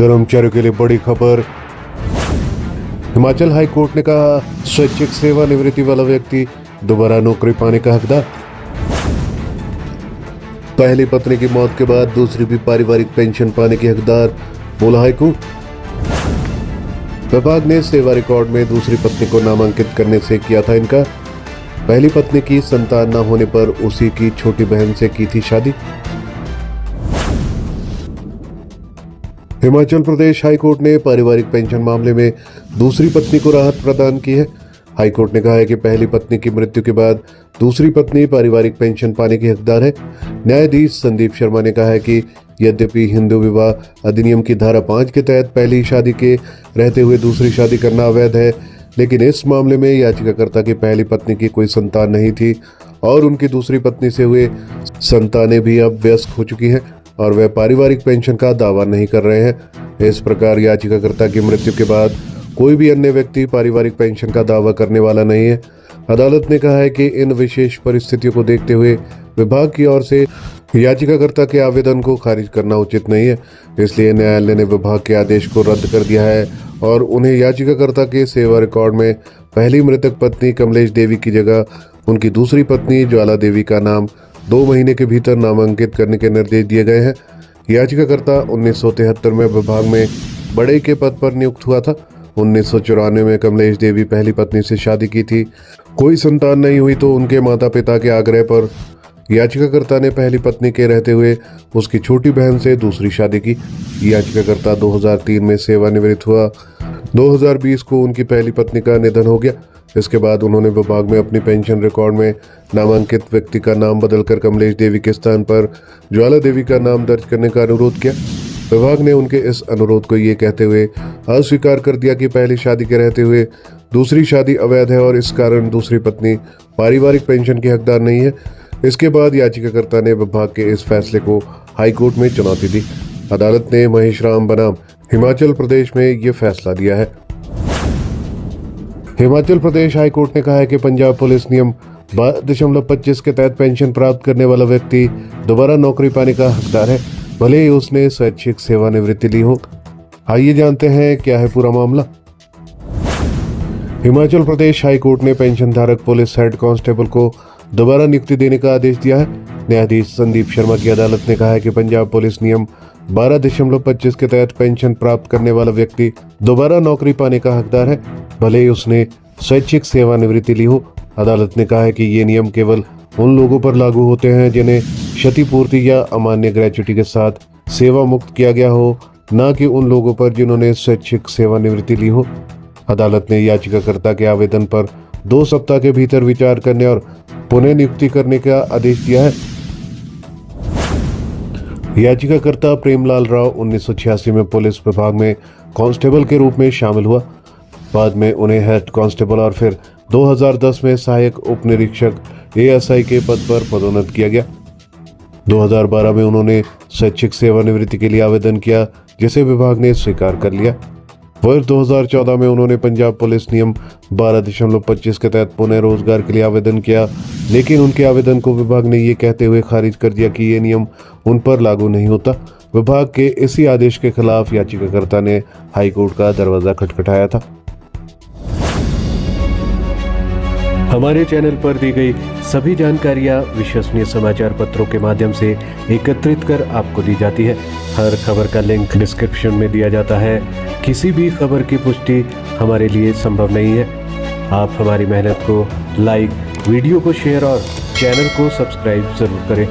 कर्मचारियों के लिए बड़ी खबर। हिमाचल हाई कोर्ट ने कहा स्वैच्छिक सेवानिवृत्ति वाला व्यक्ति दोबारा नौकरी पाने का हकदार। पहली पत्नी की मौत के बाद दूसरी भी पारिवारिक पेंशन पाने की हकदार, बोला हाई कोर्ट। विभाग ने सेवा रिकॉर्ड में दूसरी पत्नी को नामांकित करने से किया था इनकार। पहली पत्नी की संतान न होने पर उसी की छोटी बहन से की थी शादी। हिमाचल प्रदेश हाई कोर्ट ने पारिवारिक पेंशन मामले में दूसरी पत्नी को राहत प्रदान की है। हाई कोर्ट ने कहा है कि पहली पत्नी की मृत्यु के बाद दूसरी पत्नी पारिवारिक पेंशन पाने की हकदार है। न्यायाधीश संदीप शर्मा ने कहा है कि यद्यपि हिंदू विवाह अधिनियम की धारा 5 के तहत पहली शादी के रहते हुए दूसरी शादी करना अवैध है, लेकिन इस मामले में याचिकाकर्ता की पहली पत्नी की कोई संतान नहीं थी और उनकी दूसरी पत्नी से हुए संतानें भी अब वयस्क हो चुकी हैं और वे पारिवारिक पेंशन का दावा नहीं कर रहे हैं। इस प्रकार याचिकाकर्ता की मृत्यु के बाद कोई भी अन्य व्यक्ति पारिवारिक पेंशन का दावा करने वाला नहीं है। अदालत ने कहा है कि इन विशेष परिस्थितियों को देखते हुए विभाग की ओर से याचिकाकर्ता के आवेदन को खारिज करना उचित नहीं है, इसलिए न्यायालय ने विभाग के आदेश को रद्द कर दिया है और उन्हें याचिकाकर्ता के सेवा रिकॉर्ड में पहली मृतक पत्नी कमलेश देवी की जगह उनकी दूसरी पत्नी ज्वाला देवी का नाम 2 महीने के भीतर नामांकित करने के निर्देश दिए गए हैं। याचिकाकर्ता 1973 में विभाग में बड़े के पद पर नियुक्त हुआ था। 1994 में कमलेश देवी पहली पत्नी से शादी की थी। कोई संतान नहीं हुई तो उनके माता पिता के आग्रह पर याचिकाकर्ता ने पहली पत्नी के रहते हुए उसकी छोटी बहन से दूसरी शादी की। याचिकाकर्ता 2003 में सेवानिवृत्त हुआ। 2020 को उनकी पहली पत्नी का निधन हो गया। इसके बाद उन्होंने विभाग में अपनी पेंशन रिकॉर्ड में नामांकित व्यक्ति का नाम बदलकर कमलेश देवी के स्थान पर ज्वाला देवी का नाम दर्ज करने का अनुरोध किया। विभाग ने उनके इस अनुरोध को ये कहते हुए अस्वीकार कर दिया कि पहली शादी के रहते हुए दूसरी शादी अवैध है और इस कारण दूसरी पत्नी पारिवारिक पेंशन की हकदार नहीं है। इसके बाद याचिकाकर्ता ने विभाग के इस फैसले को हाई कोर्ट में चुनौती दी। अदालत ने महेश राम बनाम हिमाचल प्रदेश में ये फैसला दिया है। हिमाचल प्रदेश हाई कोर्ट ने कहा है कि पंजाब पुलिस नियम 12.25 के तहत पेंशन प्राप्त करने वाला व्यक्ति दोबारा नौकरी पाने का हकदार है, भले ही उसने स्वैच्छिक सेवानिवृत्ति ली हो। आइए जानते हैं क्या है पूरा मामला। हिमाचल प्रदेश हाई कोर्ट ने पेंशन धारक पुलिस हेड कांस्टेबल को दोबारा नियुक्ति देने का आदेश दिया है। न्यायाधीश संदीप शर्मा की अदालत ने कहा है कि पंजाब पुलिस नियम 12.25 के तहत पेंशन प्राप्त करने वाला व्यक्ति दोबारा नौकरी पाने का हकदार है, भले ही उसने स्वैच्छिक सेवानिवृत्ति ली हो। अदालत ने कहा है कि ये नियम केवल उन लोगों पर लागू होते हैं जिन्हें क्षतिपूर्ति या अमान्य ग्रेच्युटी के साथ सेवा मुक्त किया गया हो, न कि उन लोगों पर जिन्होंने स्वैच्छिक सेवानिवृत्ति ली हो। अदालत ने याचिकाकर्ता के आवेदन पर 2 सप्ताह के भीतर विचार करने और पुनः नियुक्ति करने का आदेश दिया है। याचिकाकर्ता प्रेमलाल राव 1986 में पुलिस विभाग में कांस्टेबल के रूप में शामिल हुआ। बाद में उन्हें हेड कांस्टेबल और फिर 2010 में सहायक उप निरीक्षक ASI के पद पर पदोन्नत किया गया। 2012 में उन्होंने स्वैच्छिक सेवानिवृत्ति के लिए आवेदन किया, जिसे विभाग ने स्वीकार कर लिया। वर्ष 2014 में उन्होंने पंजाब पुलिस नियम 12.25 के तहत पुनः रोजगार के लिए आवेदन किया, लेकिन उनके आवेदन को विभाग ने ये कहते हुए खारिज कर दिया कि ये नियम उन पर लागू नहीं होता। विभाग के इसी आदेश के खिलाफ याचिकाकर्ता ने हाई कोर्ट का दरवाजा खटखटाया था। हमारे चैनल पर दी गई सभी जानकारियाँ विश्वसनीय समाचार पत्रों के माध्यम से एकत्रित कर आपको दी जाती है। हर खबर का लिंक डिस्क्रिप्शन में दिया जाता है। किसी भी खबर की पुष्टि हमारे लिए संभव नहीं है। आप हमारी मेहनत को लाइक, वीडियो को शेयर और चैनल को सब्सक्राइब जरूर करें।